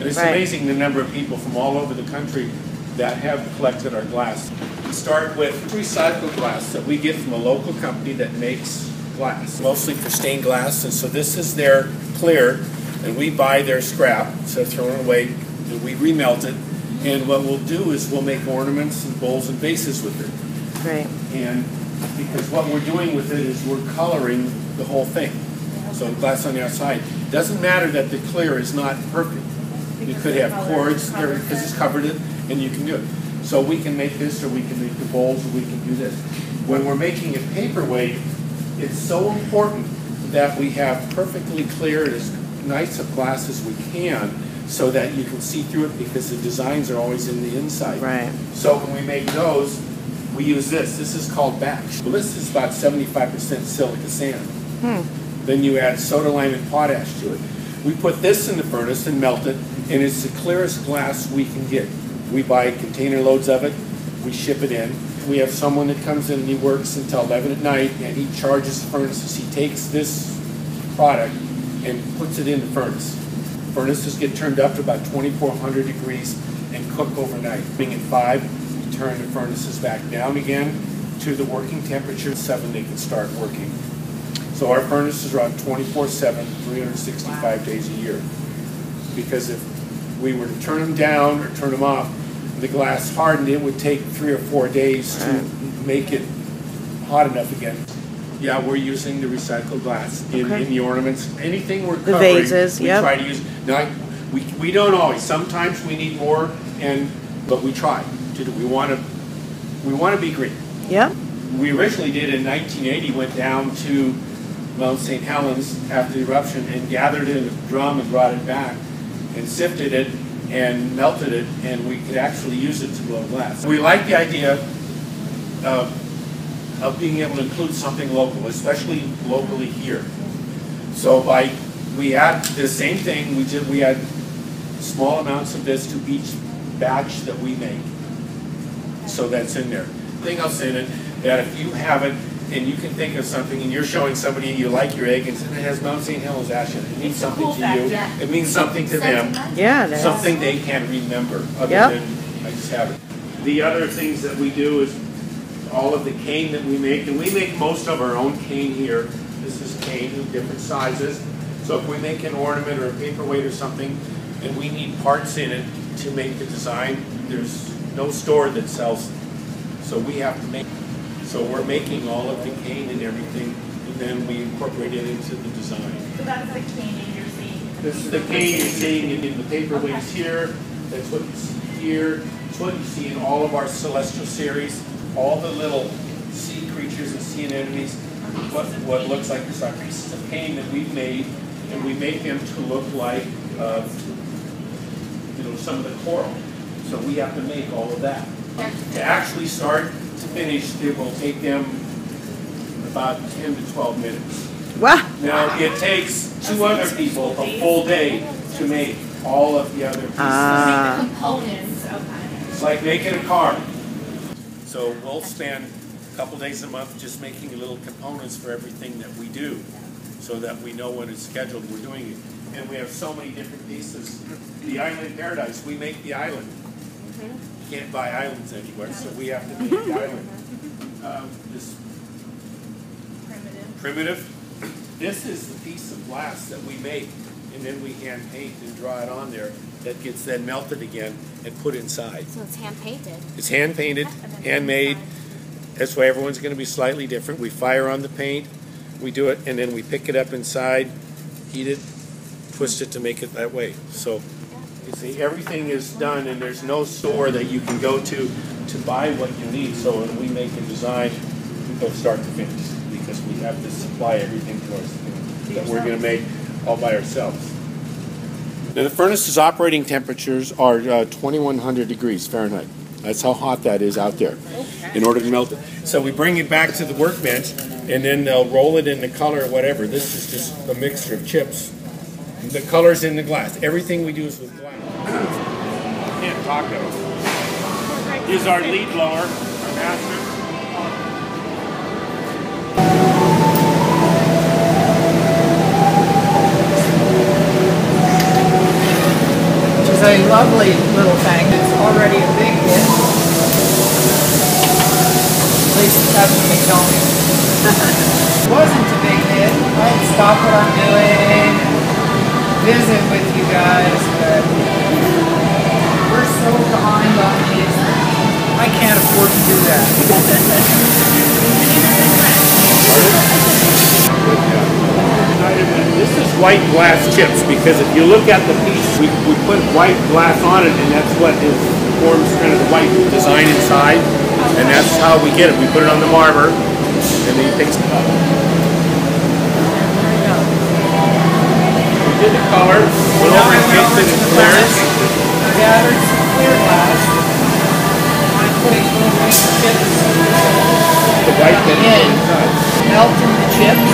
And it's amazing the number of people from all over the country that have collected our glass. We start with recycled glass that we get from a local company that makes glass, mostly for stained glass. And so this is their clear, and we buy their scrap, so thrown away, and we remelt it. And what we'll do is we'll make ornaments and bowls and vases with it. Right. And because what we're doing with it is we're coloring the whole thing. So glass on the outside. Doesn't matter that the clear is not perfect. You could have cords because it's covered it, and you can do it. So we can make this, or we can make the bowls, or we can do this. When we're making a paperweight, it's so important that we have perfectly clear, as nice of glass as we can, so that you can see through it, because the designs are always in the inside. Right. So when we make those, we use this. This is called batch. Well, this is about 75% silica sand. Then you add soda lime and potash to it. We put this in the furnace and melt it, and it's the clearest glass we can get. We buy container loads of it, we ship it in. We have someone that comes in and he works until 11 at night, and he charges furnaces. He takes this product and puts it in the furnace. Furnaces get turned up to about 2,400 degrees and cook overnight. Being at 5, we turn the furnaces back down again to the working temperature. 7, they can start working. So our furnaces run 24/7, 365 days a year. Because if we were to turn them down or turn them off, the glass hardened, it would take 3 or 4 days to make it hot enough again. Yeah, we're using the recycled glass in the ornaments. Anything we're covering, the vases, we try to use. Now, we don't always. Sometimes we need more, but we try to do. We want to be green. Yep. We originally did in 1980. Went down to Mount St. Helens after the eruption and gathered it in a drum and brought it back and sifted it and melted it, and we could actually use it to blow glass. We like the idea of being able to include something local, especially locally here. So we add the same thing, we add small amounts of this to each batch that we make. So that's in there. Thing else in it, that if you have it, and you can think of something, and you're showing somebody you like your egg, and it has Mount St. Helens ash in it. It means something to you. It means something to them. Yeah, it is. Something they can remember, other than I just have it. The other things that we do is all of the cane that we make, and we make most of our own cane here. This is cane in different sizes. So if we make an ornament or a paperweight or something, and we need parts in it to make the design, there's no store that sells them. So we have to make. So we're making all of the cane and everything, and then we incorporate it into the design. So that's the cane you're seeing? This is the cane you're seeing in the paperweights here. That's what you see here. It's what you see in all of our celestial series. All the little sea creatures and sea anemones, what looks like these are pieces of cane that we've made, and we make them to look like some of the coral. So we have to make all of that. To actually start to finish, it will take them about 10 to 12 minutes. Wow. Now, it takes 2 other people a full day to make all of the other pieces. The components. Okay. It's like making a car. So we'll spend a couple days a month just making little components for everything that we do, so that we know when it's scheduled we're doing it. And we have so many different pieces. The island paradise, we make the island. You can't buy islands anywhere, so we have to make the island. This primitive. This is the piece of glass that we make, and then we hand paint and draw it on there. That gets then melted again and put inside. So it's hand painted. It's hand painted, handmade. That's why everyone's going to be slightly different. We fire on the paint, we do it, and then we pick it up inside, heat it, twist it to make it that way. So you see, everything is done, and there's no store that you can go to buy what you need. So when we make a design, we go start to finish, because we have to supply everything to us that we're going to make all by ourselves. Now the furnace's operating temperatures are 2,100 degrees Fahrenheit. That's how hot that is out there in order to melt it. So we bring it back to the workbench, and then they'll roll it in the color or whatever. This is just a mixture of chips. The color's in the glass. Everything we do is with glass. Can't talk to him. Here's our lead blower, our master. lovely little thing. It's already a big hit. At least that's what they tell me. It wasn't a big hit. I'd stop what I'm doing, visit with you guys, but we're so behind on these. I can't afford to do that. This is white glass chips because if you look at the piece, we put white glass on it, and that's what forms kind of the white design inside, and that's how we get it. We put it on the marble, and then you take it up. We did the color. Went over and painted it clear. I gathered some clear glass. I'm putting little white chips The white that in, melting the chips.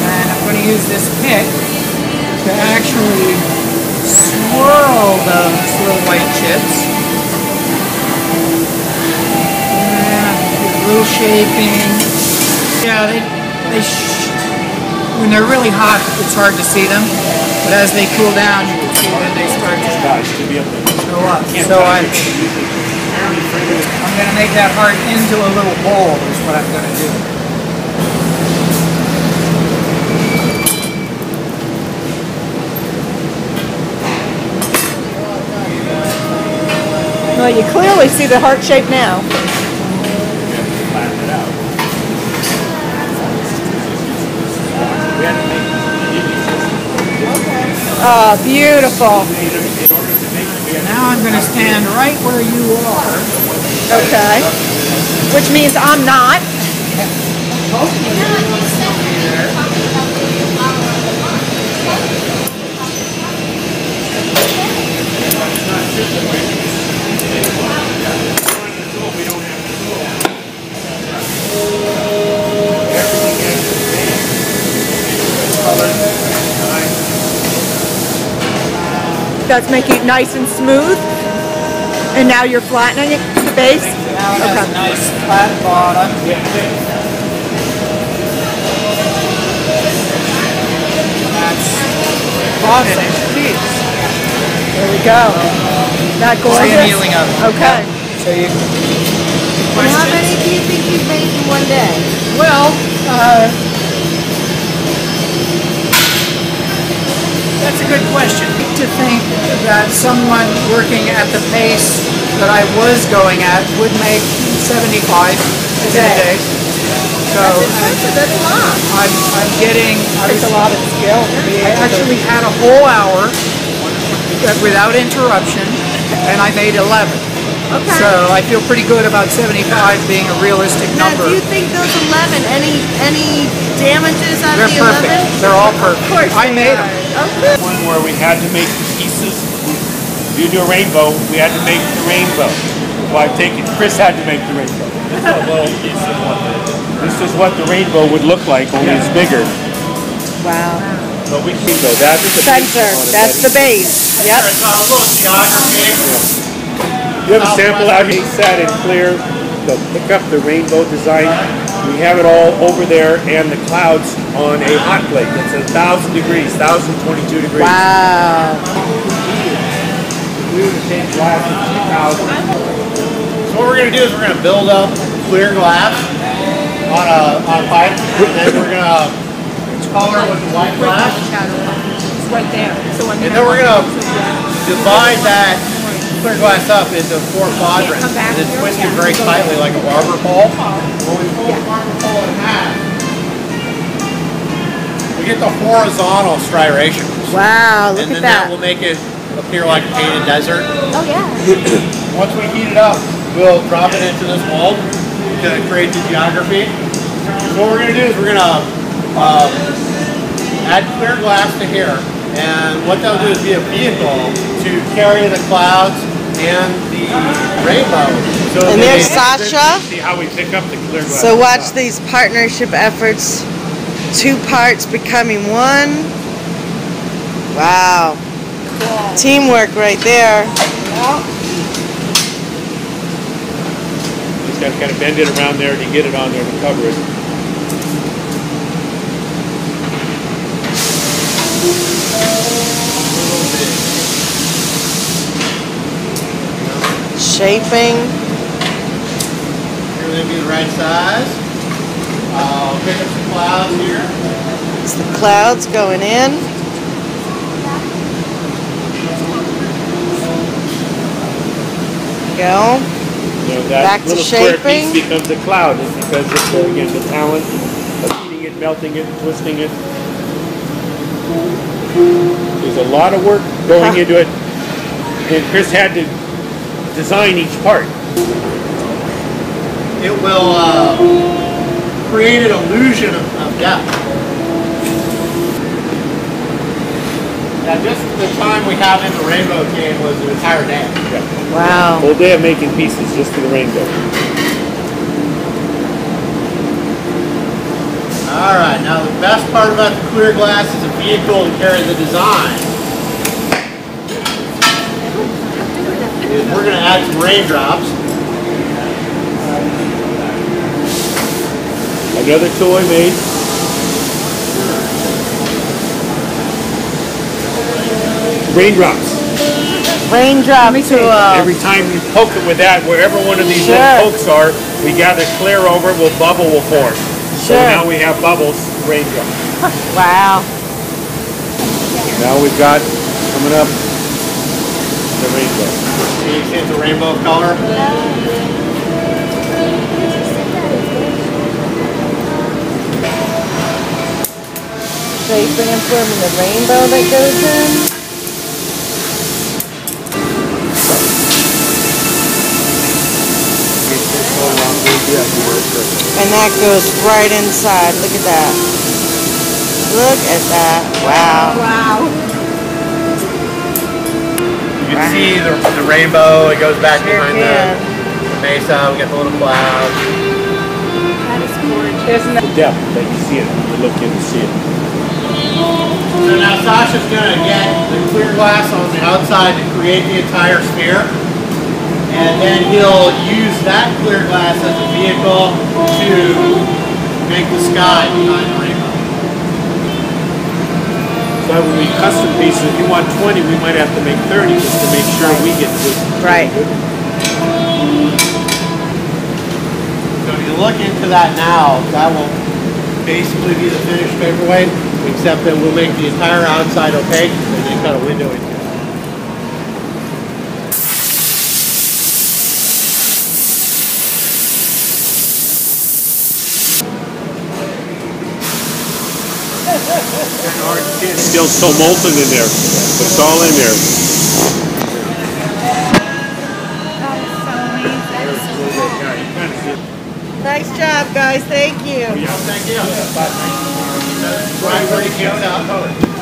And I'm going to use this pick to actually swirl those little white chips. And a little shaping. Yeah, when they're really hot, it's hard to see them. But as they cool down, you can see that they start to go up. So I'm going to make that heart into a little bowl is what I'm going to do. Well, you clearly see the heart shape now. Oh, beautiful. Now I'm going to stand right where you are. Okay. Which means I'm not. That's making it nice and smooth. And now you're flattening it, the base? Now it has a nice flat bottom. That's finished piece. There we go. Not gorgeous? Annealing of it. Okay. So you How many do you think you've made in one day? Well, that's a good question. To think that someone working at the pace that I was going at would make 75 in a day. So That's a lot. I'm getting. It's a lot of skill. I actually had a whole hour without interruption, and I made 11. Okay. So I feel pretty good about 75 being a realistic Now, number. do you think those 11, any damages on They're the perfect. 11? They're all perfect. Of course I made them. Okay. One where we had to make pieces. If you do a rainbow, we had to make the rainbow. Well, I take it, Chris had to make the rainbow. This is what the rainbow would look like, only it's bigger. Wow. But we can go. That's the Sensor. That's the base. Yep. It's a little geography. You have a sample out here, set in clear. They'll pick up the rainbow design. We have it all over there, and the clouds on a hot plate. It's 1,000 degrees, 1,022 degrees. Wow. We do the same glass at 2,000. So what we're going to do is we're going to build up clear glass on a pipe, and then we're going to color with the white glass, It's right there. So and then we're going to divide that clear glass up into 4 quadrants, and then twist it very tightly like a barber pole. When we pull the barber pole in half, we get the horizontal striations. Wow, look And at then that that. will make it appear like a painted desert. Oh, yeah. Once we heat it up, we'll drop it into this mold to create the geography. So what we're going to do is we're going to add clear glass to here, and what they'll do is be a vehicle to carry the clouds and the rainbow. So And there's Sasha. See how we pick up the clear glass. So watch these partnership efforts. 2 parts becoming 1. Wow. Teamwork right there. Just got to kind of bend it around there to get it on there to cover it. Shaping. Everything be the right size. I'll pick up some clouds here. It's the clouds going in. Go. You know, that Back to little square shaping. piece becomes a cloud is because it's, again, the talent of heating it, melting it, twisting it. There's a lot of work going into it, and Chris had to design each part. It will create an illusion of depth. Now, just the time we have in the rainbow game was an entire day. Wow. Whole day of making pieces just for the rainbow. All right, now the best part about the clear glass is a vehicle to carry the design. We're going to add some raindrops. Another toy made. Raindrops. Raindrop to Every time you poke it with that, wherever one of these Sure. little pokes are, we gather clear over, bubble will form. So Sure. now we have bubbles, raindrops. Wow. Now we've got, coming up, the rainbow. You see it's a rainbow of color. Shaping and forming the rainbow that goes in. And that goes right inside. Look at that. Look at that. Wow. Wow. You can see the rainbow. It goes back Sure behind can. the mesa. We got the little clouds. That is gorgeous. Isn't The depth that you see it, you look in to see it. So now Sasha's going to get the clear glass on the outside to create the entire sphere. And then he'll use that clear glass as a vehicle to make the sky behind the rainbow. So when we custom pieces, if you want 20, we might have to make 30 just to make sure we get good. Right. So if you look into that now, that will basically be the finished paperweight, except that we'll make the entire outside opaque and then cut a window into it. It's still so molten in there. It's all in there. Nice job, guys. Thank you. Thank you. Right where you can't tell.